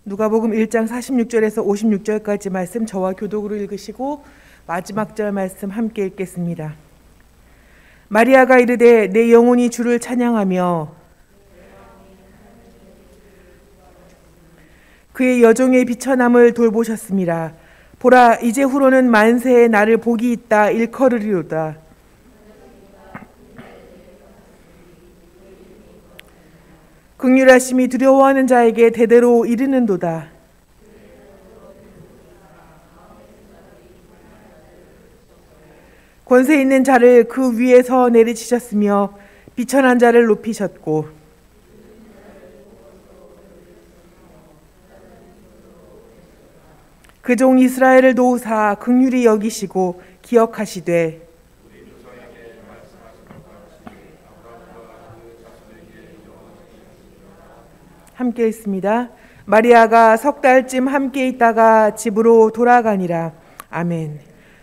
누가복음 1장 46절에서 56절까지 말씀 저와 교독으로 읽으시고 마지막 절 말씀 함께 읽겠습니다. 마리아가 이르되 내 영혼이 주를 찬양하며 그의 여종의 비천함을 돌보셨습니다. 보라, 이제 후로는 만세에 나를 복이 있다 일컬으리로다. 긍휼하심이 두려워하는 자에게 대대로 이르는도다. 권세 있는 자를 그 위에서 내리치셨으며 비천한 자를 높이셨고 그 종 이스라엘을 도우사 긍휼히 여기시고 기억하시되 함께 있습니다. 마리아가 석 달쯤 함께 있다가 집으로 돌아가니라. 아멘.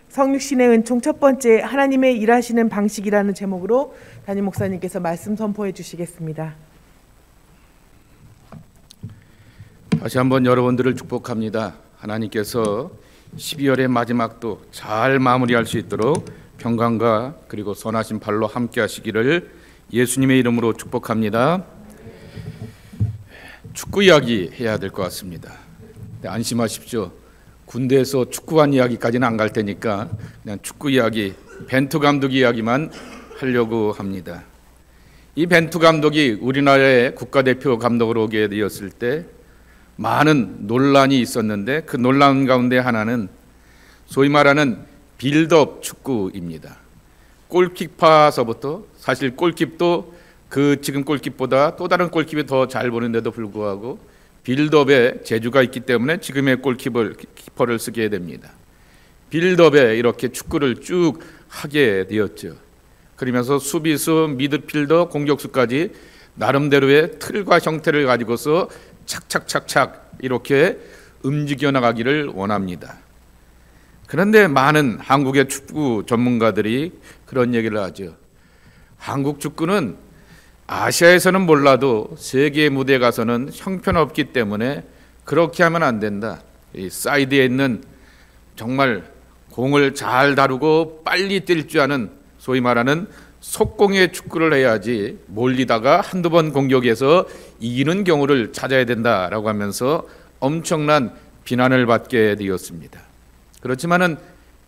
성육신의 은총 첫 번째, 하나님의 일하시는 방식이라는 제목으로 담임 목사님께서 말씀 선포해 주시겠습니다. 다시 한번 여러분들을 축복합니다. 하나님께서 12월의 마지막도 잘 마무리할 수 있도록 평강과 그리고 선하신 발로 함께 하시기를 예수님의 이름으로 축복합니다. 축구 이야기 해야 될 것 같습니다. 안심하십시오. 군대에서 축구한 이야기까지는 안 갈 테니까 그냥 축구 이야기, 벤투 감독 이야기만 하려고 합니다. 이 벤투 감독이 우리나라의 국가대표 감독으로 오게 되었을 때 많은 논란이 있었는데 그 논란 가운데 하나는 소위 말하는 빌드업 축구입니다. 골키퍼서부터 사실 골킵도 그 지금 골킵보다 또 다른 골킵이 더 잘 보는데도 불구하고 빌드업에 재주가 있기 때문에 지금의 골키퍼를 쓰게 됩니다. 빌드업에 이렇게 축구를 쭉 하게 되었죠. 그러면서 수비수, 미드필더, 공격수까지 나름대로의 틀과 형태를 가지고서 착착착착 이렇게 움직여 나가기를 원합니다. 그런데 많은 한국의 축구 전문가들이 그런 얘기를 하죠. 한국 축구는 아시아에서는 몰라도 세계 무대에 가서는 형편없기 때문에 그렇게 하면 안 된다. 이 사이드에 있는 정말 공을 잘 다루고 빨리 뛸 줄 아는 소위 말하는 속공의 축구를 해야지 몰리다가 한두 번 공격해서 이기는 경우를 찾아야 된다라고 하면서 엄청난 비난을 받게 되었습니다. 그렇지만은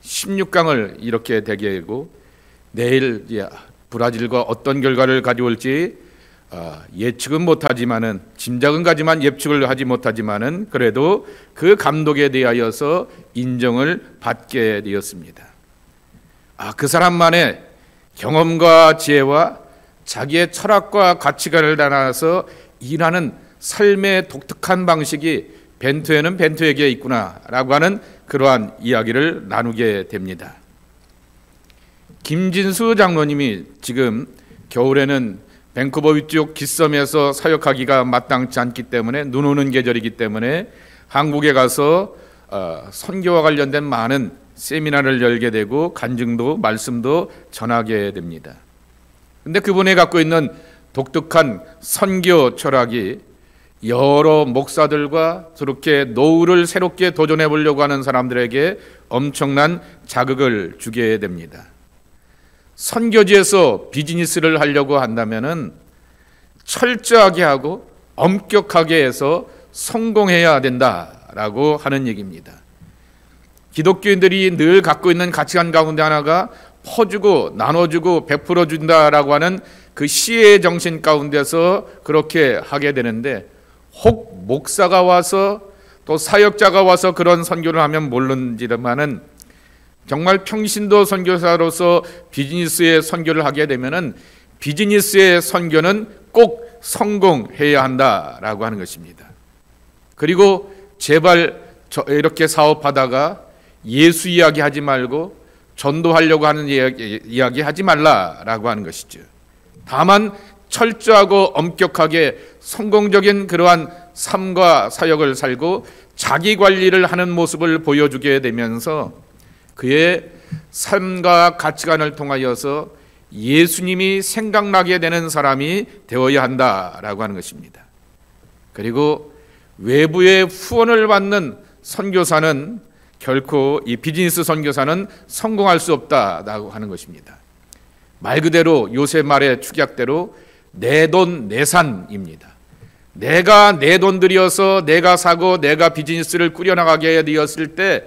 16강을 이렇게 대결하고 내일 브라질과 어떤 결과를 가져올지 예측은 못하지만은 짐작은 가지만 예측을 하지 못하지만은 그래도 그 감독에 대하여서 인정을 받게 되었습니다. 그 사람만의 경험과 지혜와 자기의 철학과 가치관을 담아서 일하는 삶의 독특한 방식이 벤투에는 벤투에게 있구나라고 하는 그러한 이야기를 나누게 됩니다. 김진수 장로님이 지금 겨울에는 밴쿠버 위쪽 기섬에서 사역하기가 마땅치 않기 때문에 눈 오는 계절이기 때문에 한국에 가서 선교와 관련된 많은 세미나를 열게 되고 간증도 말씀도 전하게 됩니다. 그런데 그분이 갖고 있는 독특한 선교 철학이 여러 목사들과 저렇게 노후를 새롭게 도전해 보려고 하는 사람들에게 엄청난 자극을 주게 됩니다. 선교지에서 비즈니스를 하려고 한다면은 철저하게 하고 엄격하게 해서 성공해야 된다라고 하는 얘기입니다. 기독교인들이 늘 갖고 있는 가치관 가운데 하나가 퍼주고 나눠주고 베풀어 준다라고 하는 그 시의 정신 가운데서 그렇게 하게 되는데 혹 목사가 와서 또 사역자가 와서 그런 선교를 하면 모르는지만은 정말 평신도 선교사로서 비즈니스의 선교를 하게 되면은 비즈니스의 선교는 꼭 성공해야 한다라고 하는 것입니다. 그리고 제발 이렇게 사업하다가 예수 이야기 하지 말고 전도하려고 하는 이야기 하지 말라라고 하는 것이죠. 다만 철저하고 엄격하게 성공적인 그러한 삶과 사역을 살고 자기 관리를 하는 모습을 보여주게 되면서 그의 삶과 가치관을 통하여서 예수님이 생각나게 되는 사람이 되어야 한다라고 하는 것입니다. 그리고 외부의 후원을 받는 선교사는 결코 이 비즈니스 선교사는 성공할 수 없다라고 하는 것입니다. 말 그대로 요새 말의 축약대로 내 돈 내산입니다. 내가 내 돈 들여서 내가 사고 내가 비즈니스를 꾸려나가게 되었을 때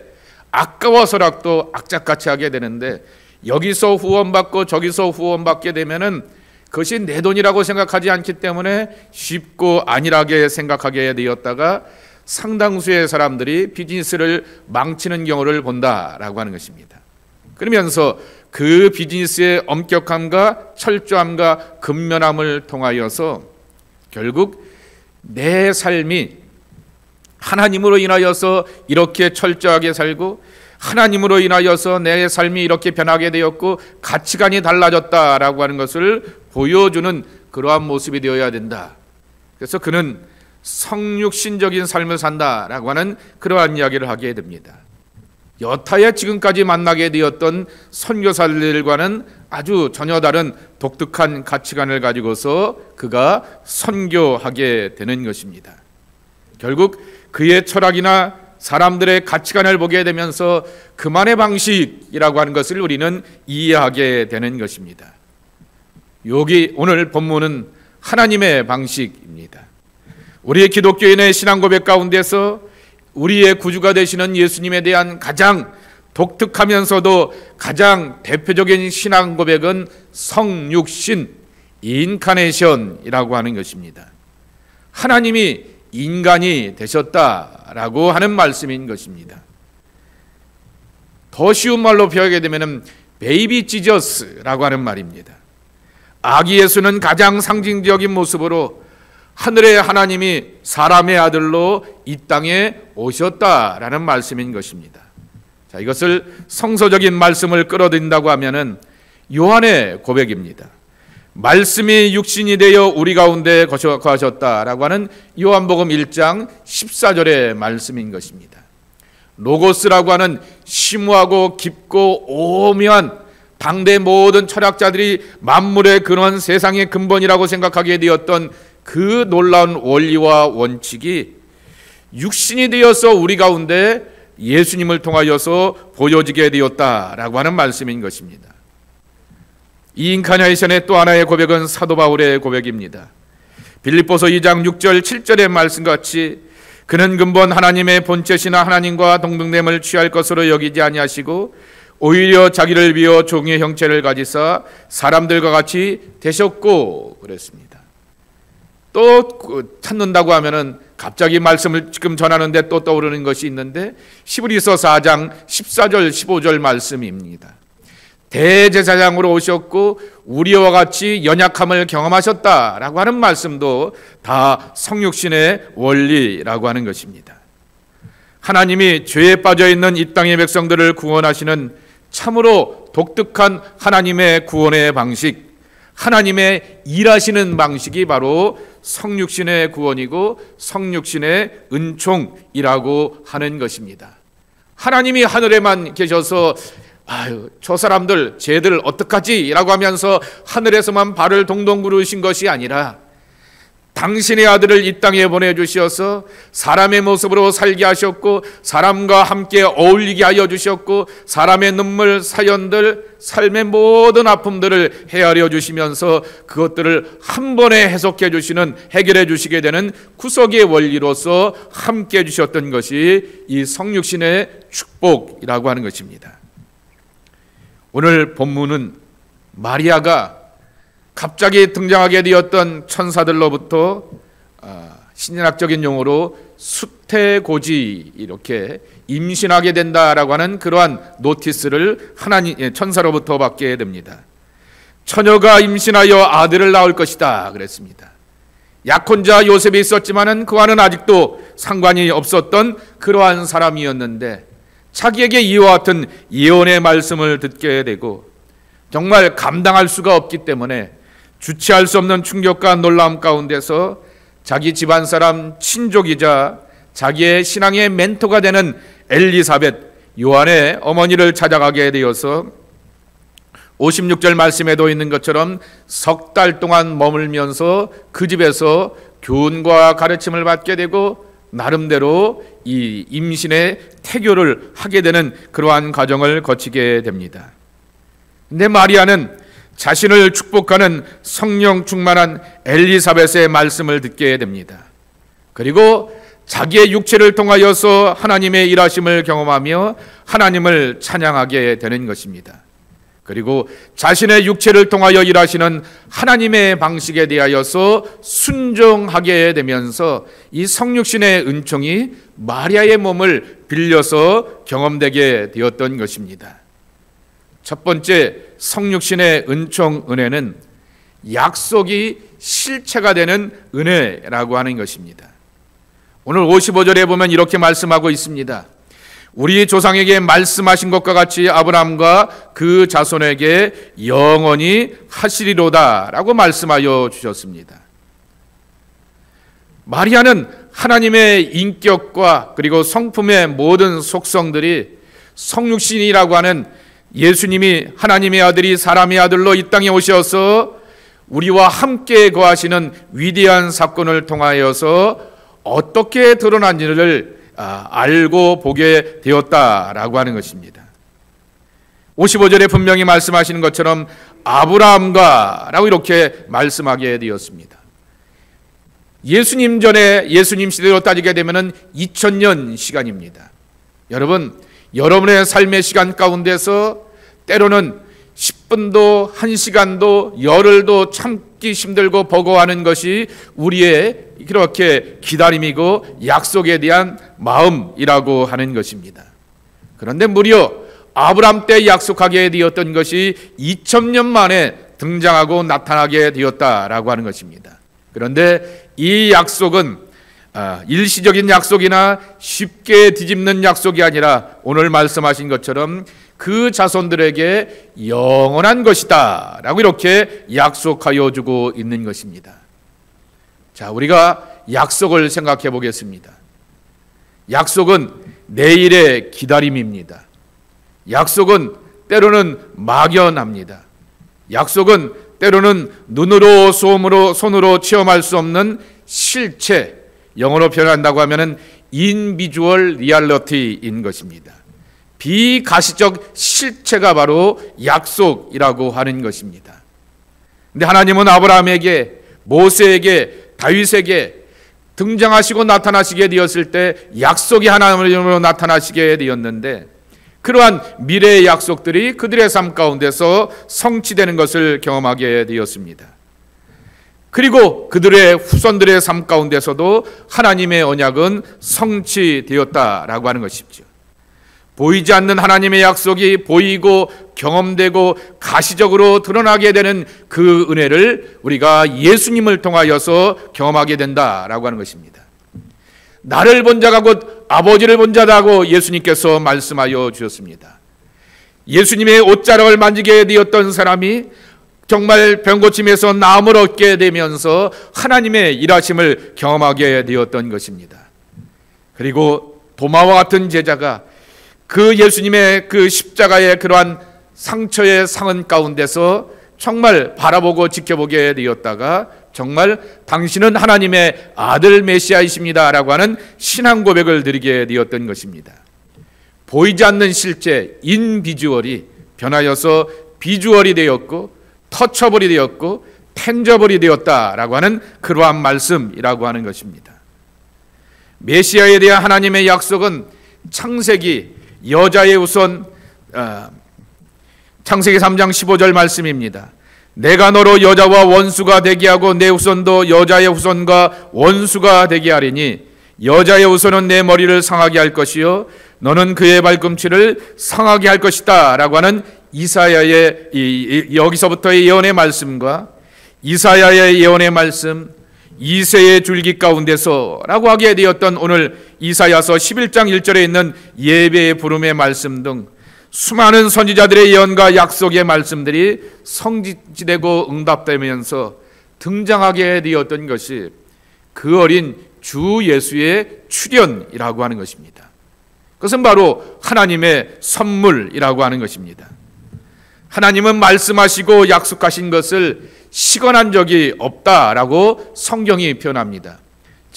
아까워서라도 악착같이 하게 되는데, 여기서 후원받고 저기서 후원받게 되면은 그것이 내 돈이라고 생각하지 않기 때문에 쉽고 안일하게 생각하게 되었다가 상당수의 사람들이 비즈니스를 망치는 경우를 본다라고 하는 것입니다. 그러면서 그 비즈니스의 엄격함과 철저함과 근면함을 통하여서 결국 내 삶이 하나님으로 인하여서 이렇게 철저하게 살고 하나님으로 인하여서 내 삶이 이렇게 변하게 되었고 가치관이 달라졌다라고 하는 것을 보여주는 그러한 모습이 되어야 된다. 그래서 그는 성육신적인 삶을 산다라고 하는 그러한 이야기를 하게 됩니다. 여타의 지금까지 만나게 되었던 선교사들과는 아주 전혀 다른 독특한 가치관을 가지고서 그가 선교하게 되는 것입니다. 결국 그의 철학이나 사람들의 가치관을 보게 되면서 그만의 방식이라고 하는 것을 우리는 이해하게 되는 것입니다. 여기 오늘 본문은 하나님의 방식입니다. 우리의 기독교인의 신앙 고백 가운데서 우리의 구주가 되시는 예수님에 대한 가장 독특하면서도 가장 대표적인 신앙 고백은 성육신, 인카네이션이라고 하는 것입니다. 하나님이 인간이 되셨다라고 하는 말씀인 것입니다. 더 쉬운 말로 표현하게 되면 베이비 지저스라고 하는 말입니다. 아기 예수는 가장 상징적인 모습으로 하늘의 하나님이 사람의 아들로 이 땅에 오셨다라는 말씀인 것입니다. 자, 이것을 성서적인 말씀을 끌어들인다고 하면은 요한의 고백입니다. 말씀이 육신이 되어 우리 가운데 거하셨다라고 하는 요한복음 1장 14절의 말씀인 것입니다. 로고스라고 하는 심오하고 깊고 오묘한 당대 모든 철학자들이 만물의 근원, 세상의 근본이라고 생각하게 되었던 그 놀라운 원리와 원칙이 육신이 되어서 우리 가운데 예수님을 통하여서 보여지게 되었다라고 하는 말씀인 것입니다. 이 인카네이션의 또 하나의 고백은 사도 바울의 고백입니다. 빌립보서 2장 6절 7절의 말씀같이 그는 근본 하나님의 본체시나 하나님과 동등됨을 취할 것으로 여기지 아니하시고 오히려 자기를 비워 종의 형체를 가지사 사람들과 같이 되셨고 그랬습니다. 또 찾는다고 하면은 갑자기 말씀을 지금 전하는데 또 떠오르는 것이 있는데 히브리서 4장 14절 15절 말씀입니다. 대제사장으로 오셨고 우리와 같이 연약함을 경험하셨다라고 하는 말씀도 다 성육신의 원리라고 하는 것입니다. 하나님이 죄에 빠져있는 이 땅의 백성들을 구원하시는 참으로 독특한 하나님의 구원의 방식, 하나님의 일하시는 방식이 바로 성육신의 구원이고 성육신의 은총이라고 하는 것입니다. 하나님이 하늘에만 계셔서 아유, 저 사람들 쟤들 어떡하지? 라고 하면서 하늘에서만 발을 동동 구르신 것이 아니라 당신의 아들을 이 땅에 보내주셔서 사람의 모습으로 살게 하셨고 사람과 함께 어울리게 하여 주셨고 사람의 눈물, 사연들, 삶의 모든 아픔들을 헤아려 주시면서 그것들을 한 번에 해석해 주시는, 해결해 주시게 되는 구속의 원리로서 함께 해주셨던 것이 이 성육신의 축복이라고 하는 것입니다. 오늘 본문은 마리아가 갑자기 등장하게 되었던 천사들로부터 신학적인 용어로 수태고지, 이렇게 임신하게 된다라고 하는 그러한 노티스를 천사로부터 받게 됩니다. 처녀가 임신하여 아들을 낳을 것이다 그랬습니다. 약혼자 요셉이 있었지만은 그와는 아직도 상관이 없었던 그러한 사람이었는데 자기에게 이와 같은 예언의 말씀을 듣게 되고 정말 감당할 수가 없기 때문에 주체할 수 없는 충격과 놀라움 가운데서 자기 집안 사람 친족이자 자기의 신앙의 멘토가 되는 엘리사벳, 요한의 어머니를 찾아가게 되어서 56절 말씀에도 있는 것처럼 석 달 동안 머물면서 그 집에서 교훈과 가르침을 받게 되고 나름대로 이 임신의 태교를 하게 되는 그러한 과정을 거치게 됩니다. 근데 마리아는 자신을 축복하는 성령 충만한 엘리사벳의 말씀을 듣게 됩니다. 그리고 자기의 육체를 통하여서 하나님의 일하심을 경험하며 하나님을 찬양하게 되는 것입니다. 그리고 자신의 육체를 통하여 일하시는 하나님의 방식에 대하여서 순종하게 되면서 이 성육신의 은총이 마리아의 몸을 빌려서 경험되게 되었던 것입니다. 첫 번째 성육신의 은총 은혜는 약속이 실체가 되는 은혜라고 하는 것입니다. 오늘 55절에 보면 이렇게 말씀하고 있습니다. 우리 조상에게 말씀하신 것과 같이 아브라함과 그 자손에게 영원히 하시리로다 라고 말씀하여 주셨습니다. 마리아는 하나님의 인격과 그리고 성품의 모든 속성들이 성육신이라고 하는 예수님이 하나님의 아들이 사람의 아들로 이 땅에 오셔서 우리와 함께 거하시는 위대한 사건을 통하여서 어떻게 드러난지를 알고 보게 되었다라고 하는 것입니다. 55절에 분명히 말씀하시는 것처럼 아브라함과 라고 이렇게 말씀하게 되었습니다. 예수님 전에 예수님 시대로 따지게 되면 2000년 시간입니다. 여러분, 여러분의 삶의 시간 가운데서 때로는 10분도 1시간도 열흘도 참기 힘들고 버거워하는 것이 우리의 그렇게 기다림이고 약속에 대한 마음이라고 하는 것입니다. 그런데 무려 아브라함 때 약속하게 되었던 것이 2000년 만에 등장하고 나타나게 되었다라고 하는 것입니다. 그런데 이 약속은 일시적인 약속이나 쉽게 뒤집는 약속이 아니라 오늘 말씀하신 것처럼 그 자손들에게 영원한 것이다 라고 이렇게 약속하여 주고 있는 것입니다. 자, 우리가 약속을 생각해 보겠습니다. 약속은 내일의 기다림입니다. 약속은 때로는 막연합니다. 약속은 때로는 눈으로 손으로 체험할 수 없는 실체, 영어로 표현한다고 하면 인비주얼 리얼리티인 것입니다. 비가시적 실체가 바로 약속이라고 하는 것입니다. 그런데 하나님은 아브라함에게, 모세에게, 다윗에게 등장하시고 나타나시게 되었을 때 약속이 하나님으로 나타나시게 되었는데 그러한 미래의 약속들이 그들의 삶 가운데서 성취되는 것을 경험하게 되었습니다. 그리고 그들의 후손들의 삶 가운데서도 하나님의 언약은 성취되었다라고 하는 것이죠. 보이지 않는 하나님의 약속이 보이고 경험되고 가시적으로 드러나게 되는 그 은혜를 우리가 예수님을 통하여서 경험하게 된다라고 하는 것입니다. 나를 본 자가 곧 아버지를 본 자다고 예수님께서 말씀하여 주셨습니다. 예수님의 옷자락을 만지게 되었던 사람이 정말 병고침에서 나음을 얻게 되면서 하나님의 일하심을 경험하게 되었던 것입니다. 그리고 도마와 같은 제자가 그 예수님의 그 십자가의 그러한 상처의 상흔 가운데서 정말 바라보고 지켜보게 되었다가 정말 당신은 하나님의 아들 메시아이십니다 라고 하는 신앙 고백을 드리게 되었던 것입니다. 보이지 않는 실제 인비주얼이 변하여서 비주얼이 되었고 터처블이 되었고 텐저블이 되었다라고 하는 그러한 말씀이라고 하는 것입니다. 메시아에 대한 하나님의 약속은 창세기 여자의 후손 창세기 3장 15절 말씀입니다. 내가 너로 여자와 원수가 되게 하고 내 후손도 여자의 후손과 원수가 되게 하리니 여자의 후손은 내 머리를 상하게 할 것이요 너는 그의 발꿈치를 상하게 할 것이다 라고 하는 이사야의 여기서부터의 예언의 말씀과 이사야의 예언의 말씀, 이새의 줄기 가운데서 라고 하게 되었던 오늘 이사야서 11장 1절에 있는 예배의 부름의 말씀 등 수많은 선지자들의 예언과 약속의 말씀들이 성취되고 응답되면서 등장하게 되었던 것이 그 어린 주 예수의 출현이라고 하는 것입니다. 그것은 바로 하나님의 선물이라고 하는 것입니다. 하나님은 말씀하시고 약속하신 것을 시건한 적이 없다라고 성경이 표현합니다.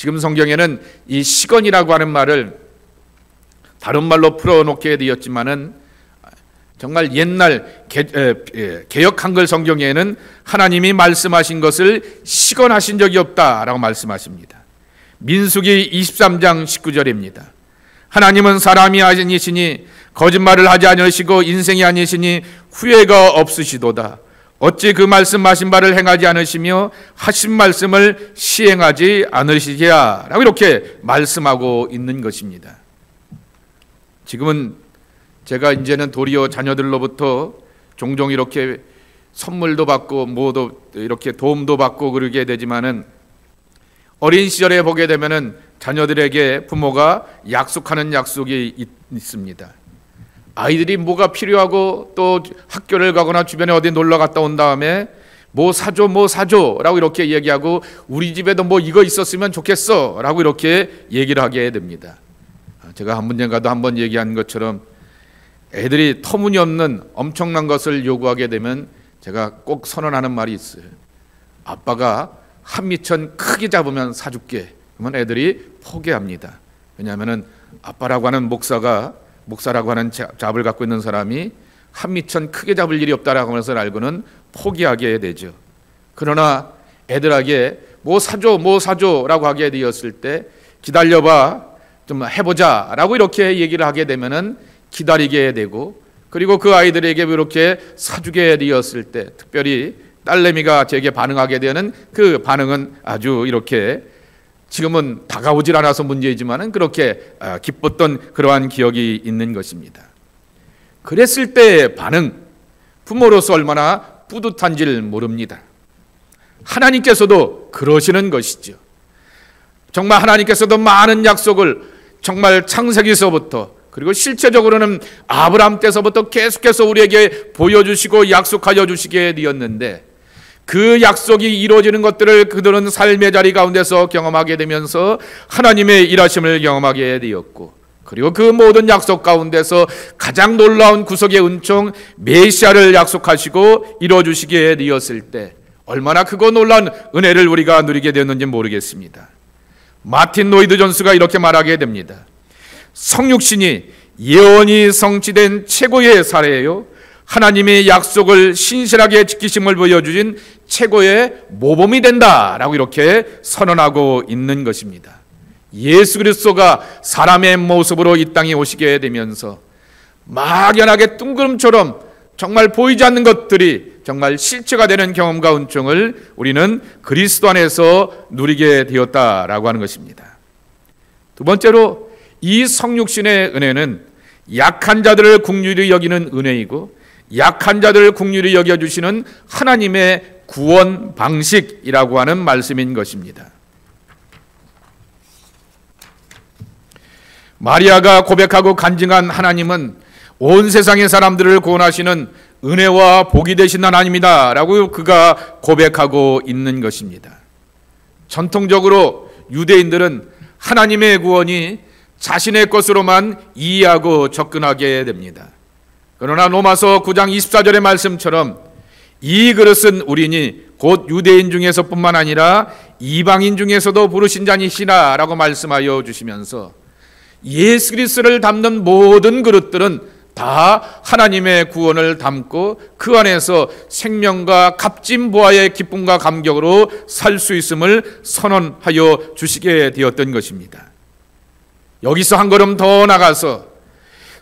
지금 성경에는 이 시건이라고 하는 말을 다른 말로 풀어놓게 되었지만은 정말 옛날 개역 한글 성경에는 하나님이 말씀하신 것을 시건하신 적이 없다라고 말씀하십니다. 민수기 23장 19절입니다. 하나님은 사람이 아니시니 거짓말을 하지 않으시고 인생이 아니시니 후회가 없으시도다. 어찌 그 말씀하신 바를 행하지 않으시며 하신 말씀을 시행하지 않으시랴 라고 이렇게 말씀하고 있는 것입니다. 지금은 제가 이제는 도리어 자녀들로부터 종종 이렇게 선물도 받고 뭐도 이렇게 도움도 받고 그러게 되지만은 어린 시절에 보게 되면은 자녀들에게 부모가 약속하는 약속이 있습니다. 아이들이 뭐가 필요하고 또 학교를 가거나 주변에 어디 놀러 갔다 온 다음에 뭐 사줘 라고 이렇게 얘기하고 우리 집에도 뭐 이거 있었으면 좋겠어 라고 이렇게 얘기를 하게 됩니다. 제가 한 문제가도 한번 얘기한 것처럼 애들이 터무니없는 엄청난 것을 요구하게 되면 제가 꼭 선언하는 말이 있어요. 아빠가 한미천 크게 잡으면 사줄게. 그러면 애들이 포기합니다. 왜냐하면 아빠라고 하는 목사라고 하는 잡을 갖고 있는 사람이 한미천 크게 잡을 일이 없다라고 하면서 알고는 포기하게 되죠. 그러나 애들에게 뭐 사줘라고 하게 되었을 때 기다려봐 좀 해보자 라고 이렇게 얘기를 하게 되면은 기다리게 되고, 그리고 그 아이들에게 이렇게 사주게 되었을 때 특별히 딸내미가 제게 반응하게 되는 그 반응은 아주 이렇게 지금은 다가오질 않아서 문제이지만은 그렇게 기뻤던 그러한 기억이 있는 것입니다. 그랬을 때의 반응, 부모로서 얼마나 뿌듯한지를 모릅니다. 하나님께서도 그러시는 것이죠. 정말 하나님께서도 많은 약속을 정말 창세기서부터 그리고 실제적으로는 아브라함 때서부터 계속해서 우리에게 보여주시고 약속하여 주시게 되었는데, 그 약속이 이루어지는 것들을 그들은 삶의 자리 가운데서 경험하게 되면서 하나님의 일하심을 경험하게 되었고, 그리고 그 모든 약속 가운데서 가장 놀라운 구속의 은총 메시아를 약속하시고 이루어주시게 되었을 때 얼마나 크고 놀라운 은혜를 우리가 누리게 되었는지 모르겠습니다. 마틴 로이드 존스가 이렇게 말하게 됩니다. 성육신이 예언이 성취된 최고의 사례예요. 하나님의 약속을 신실하게 지키심을 보여주신 최고의 모범이 된다라고 이렇게 선언하고 있는 것입니다. 예수 그리스도가 사람의 모습으로 이 땅에 오시게 되면서 막연하게 뜬구름처럼 정말 보이지 않는 것들이 정말 실체가 되는 경험과 은총을 우리는 그리스도 안에서 누리게 되었다라고 하는 것입니다. 두 번째로 이 성육신의 은혜는 약한 자들을 긍휼히 여기는 은혜이고 약한 자들을 긍휼히 여겨주시는 하나님의 구원 방식이라고 하는 말씀인 것입니다. 마리아가 고백하고 간증한 하나님은 온 세상의 사람들을 구원하시는 은혜와 복이 되신 하나님이다 라고 그가 고백하고 있는 것입니다. 전통적으로 유대인들은 하나님의 구원이 자신의 것으로만 이해하고 접근하게 됩니다. 그러나 로마서 9장 24절의 말씀처럼 이 그릇은 우리니 곧 유대인 중에서뿐만 아니라 이방인 중에서도 부르신 자니시라 라고 말씀하여 주시면서 예수 그리스도를 담는 모든 그릇들은 다 하나님의 구원을 담고 그 안에서 생명과 값진 보화의 기쁨과 감격으로 살 수 있음을 선언하여 주시게 되었던 것입니다. 여기서 한 걸음 더 나가서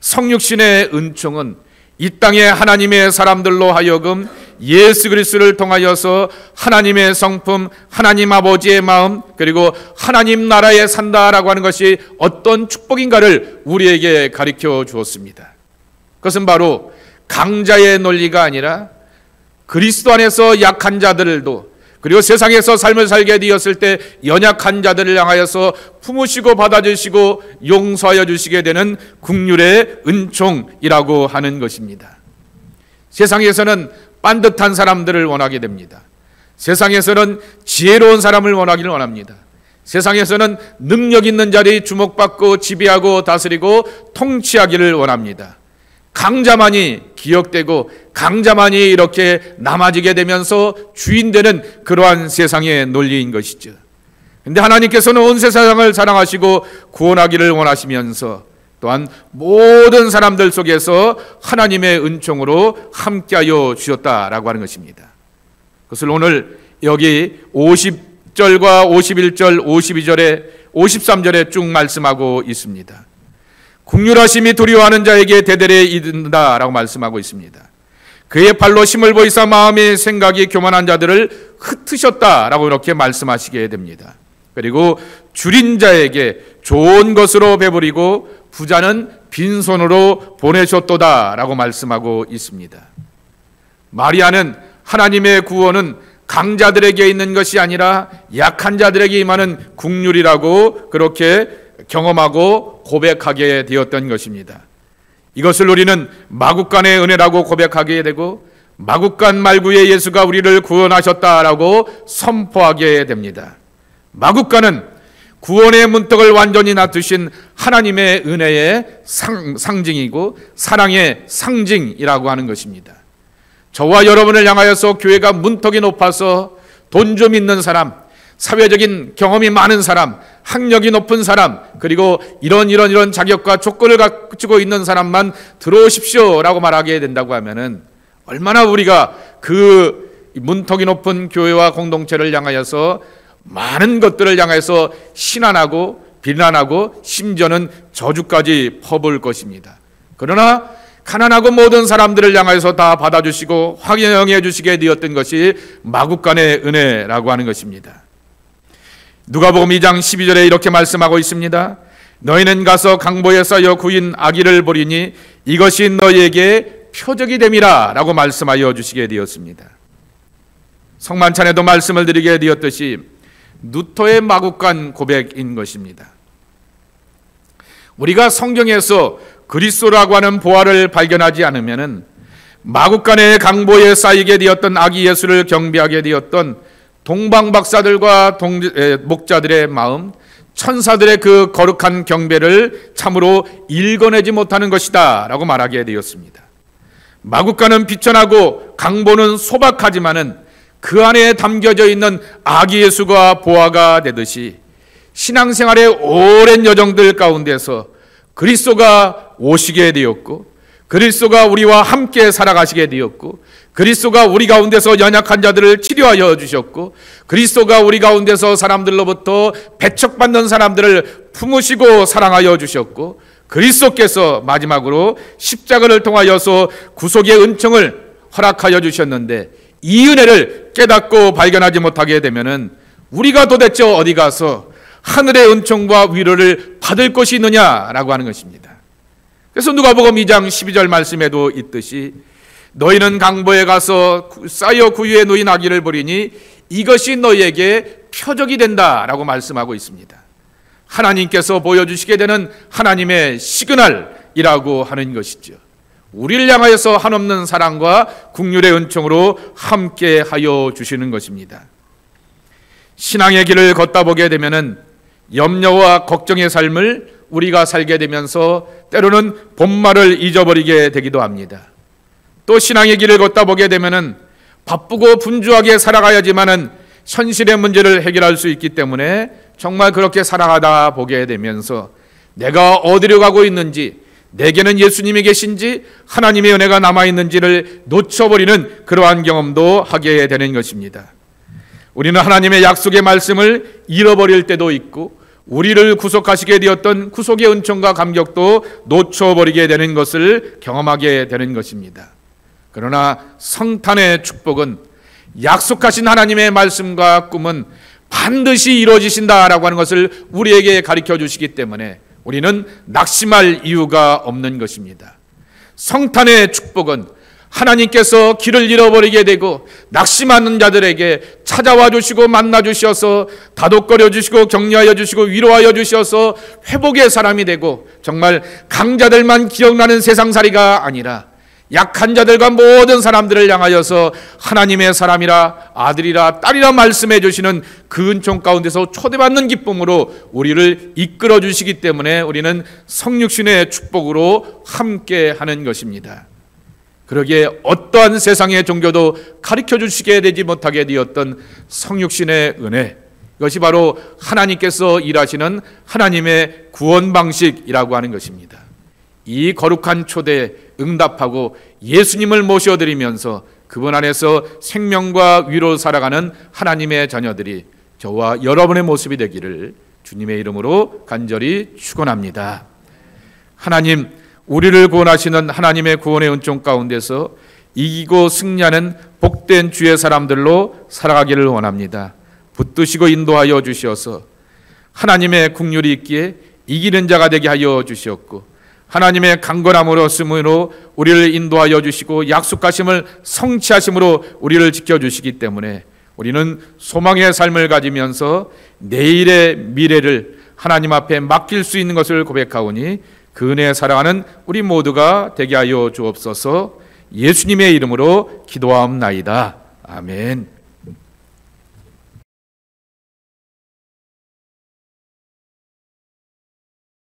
성육신의 은총은 이 땅에 하나님의 사람들로 하여금 예수 그리스도를 통하여서 하나님의 성품, 하나님 아버지의 마음, 그리고 하나님 나라에 산다라고 하는 것이 어떤 축복인가를 우리에게 가르쳐 주었습니다. 그것은 바로 강자의 논리가 아니라 그리스도 안에서 약한 자들도, 그리고 세상에서 삶을 살게 되었을 때 연약한 자들을 향하여서 품으시고 받아주시고 용서하여 주시게 되는 긍휼의 은총이라고 하는 것입니다. 세상에서는 반듯한 사람들을 원하게 됩니다. 세상에서는 지혜로운 사람을 원하기를 원합니다. 세상에서는 능력 있는 자리 주목받고 지배하고 다스리고 통치하기를 원합니다. 강자만이 기억되고 강자만이 이렇게 남아지게 되면서 주인되는 그러한 세상의 논리인 것이죠. 근데 하나님께서는 온 세상을 사랑하시고 구원하기를 원하시면서 또한 모든 사람들 속에서 하나님의 은총으로 함께하여 주셨다라고 하는 것입니다. 그것을 오늘 여기 50절과 51절, 52절에 53절에 쭉 말씀하고 있습니다. 긍휼하심이 두려워하는 자에게 대대에 이른다라고 말씀하고 있습니다. 그의 발로 힘을 보이사 마음의 생각이 교만한 자들을 흩으셨다라고 이렇게 말씀하시게 됩니다. 그리고 줄인 자에게 좋은 것으로 배부리고 부자는 빈손으로 보내셨도다라고 말씀하고 있습니다. 마리아는 하나님의 구원은 강자들에게 있는 것이 아니라 약한 자들에게 임하는 긍휼이라고 그렇게 경험하고 고백하게 되었던 것입니다. 이것을 우리는 마국간의 은혜라고 고백하게 되고 마국간 말구의 예수가 우리를 구원하셨다라고 선포하게 됩니다. 마국간은 구원의 문턱을 완전히 놔두신 하나님의 은혜의 상징이고 사랑의 상징이라고 하는 것입니다. 저와 여러분을 향하여서 교회가 문턱이 높아서 돈 좀 있는 사람, 사회적인 경험이 많은 사람, 학력이 높은 사람, 그리고 이런 자격과 조건을 갖추고 있는 사람만 들어오십시오라고 말하게 된다고 하면은 얼마나 우리가 그 문턱이 높은 교회와 공동체를 향하여서 많은 것들을 향해서 신안하고 비난하고 심지어는 저주까지 퍼부을 것입니다. 그러나 가난하고 모든 사람들을 향해서 다 받아주시고 환영해 주시게 되었던 것이 마국간의 은혜라고 하는 것입니다. 누가복음 2장 12절에 이렇게 말씀하고 있습니다. 너희는 가서 강보에 쌓여 구인 아기를 보리니 이것이 너희에게 표적이 됨이라 라고 말씀하여 주시게 되었습니다. 성만찬에도 말씀을 드리게 되었듯이 누토의 마국간 고백인 것입니다. 우리가 성경에서 그리스도라고 하는 보화를 발견하지 않으면은 마국간의 강보에 쌓이게 되었던 아기 예수를 경배하게 되었던 동방박사들과 목자들의 마음, 천사들의 그 거룩한 경배를 참으로 읽어내지 못하는 것이다 라고 말하게 되었습니다. 마국간은 비천하고 강보는 소박하지만은 그 안에 담겨져 있는 아기 예수가 보화가 되듯이 신앙생활의 오랜 여정들 가운데서 그리스도가 오시게 되었고 그리스도가 우리와 함께 살아가시게 되었고 그리스도가 우리 가운데서 연약한 자들을 치료하여 주셨고 그리스도가 우리 가운데서 사람들로부터 배척받는 사람들을 품으시고 사랑하여 주셨고 그리스도께서 마지막으로 십자가를 통하여서 구속의 은총을 허락하여 주셨는데 이 은혜를 깨닫고 발견하지 못하게 되면은 우리가 도대체 어디 가서 하늘의 은총과 위로를 받을 것이 있느냐라고 하는 것입니다. 그래서 누가복음 2장 12절 말씀에도 있듯이 너희는 강보에 가서 쌓여 구유에 놓인 아기를 보리니 이것이 너희에게 표적이 된다라고 말씀하고 있습니다. 하나님께서 보여주시게 되는 하나님의 시그널이라고 하는 것이죠. 우리를 향하여서 한없는 사랑과 긍휼의 은총으로 함께하여 주시는 것입니다. 신앙의 길을 걷다 보게 되면은 염려와 걱정의 삶을 우리가 살게 되면서 때로는 본말을 잊어버리게 되기도 합니다. 또 신앙의 길을 걷다 보게 되면은 바쁘고 분주하게 살아가야지만은 현실의 문제를 해결할 수 있기 때문에 정말 그렇게 살아가다 보게 되면서 내가 어디로 가고 있는지, 내게는 예수님이 계신지 하나님의 은혜가 남아있는지를 놓쳐버리는 그러한 경험도 하게 되는 것입니다. 우리는 하나님의 약속의 말씀을 잃어버릴 때도 있고 우리를 구속하시게 되었던 구속의 은총과 감격도 놓쳐버리게 되는 것을 경험하게 되는 것입니다. 그러나 성탄의 축복은 약속하신 하나님의 말씀과 꿈은 반드시 이루어지신다라고 하는 것을 우리에게 가르쳐 주시기 때문에 우리는 낙심할 이유가 없는 것입니다. 성탄의 축복은 하나님께서 길을 잃어버리게 되고 낙심하는 자들에게 찾아와 주시고 만나 주셔서 다독거려 주시고 격려하여 주시고 위로하여 주셔서 회복의 사람이 되고 정말 강자들만 기억나는 세상살이가 아니라 약한 자들과 모든 사람들을 향하여서 하나님의 사람이라 아들이라 딸이라 말씀해 주시는 그 은총 가운데서 초대받는 기쁨으로 우리를 이끌어 주시기 때문에 우리는 성육신의 축복으로 함께하는 것입니다. 그러기에 어떠한 세상의 종교도 가르쳐 주시게 되지 못하게 되었던 성육신의 은혜, 이것이 바로 하나님께서 일하시는 하나님의 구원 방식이라고 하는 것입니다. 이 거룩한 초대에 응답하고 예수님을 모셔드리면서 그분 안에서 생명과 위로 살아가는 하나님의 자녀들이 저와 여러분의 모습이 되기를 주님의 이름으로 간절히 축원합니다. 하나님, 우리를 구원하시는 하나님의 구원의 은총 가운데서 이기고 승리하는 복된 주의 사람들로 살아가기를 원합니다. 붙드시고 인도하여 주시어서 하나님의 긍휼이 있기에 이기는 자가 되게 하여 주시었고, 하나님의 강건함으로 쓰므로 우리를 인도하여 주시고 약속하심을 성취하심으로 우리를 지켜주시기 때문에 우리는 소망의 삶을 가지면서 내일의 미래를 하나님 앞에 맡길 수 있는 것을 고백하오니 그 은혜에 살아가는 우리 모두가 되게 하여 주옵소서. 예수님의 이름으로 기도하옵나이다. 아멘.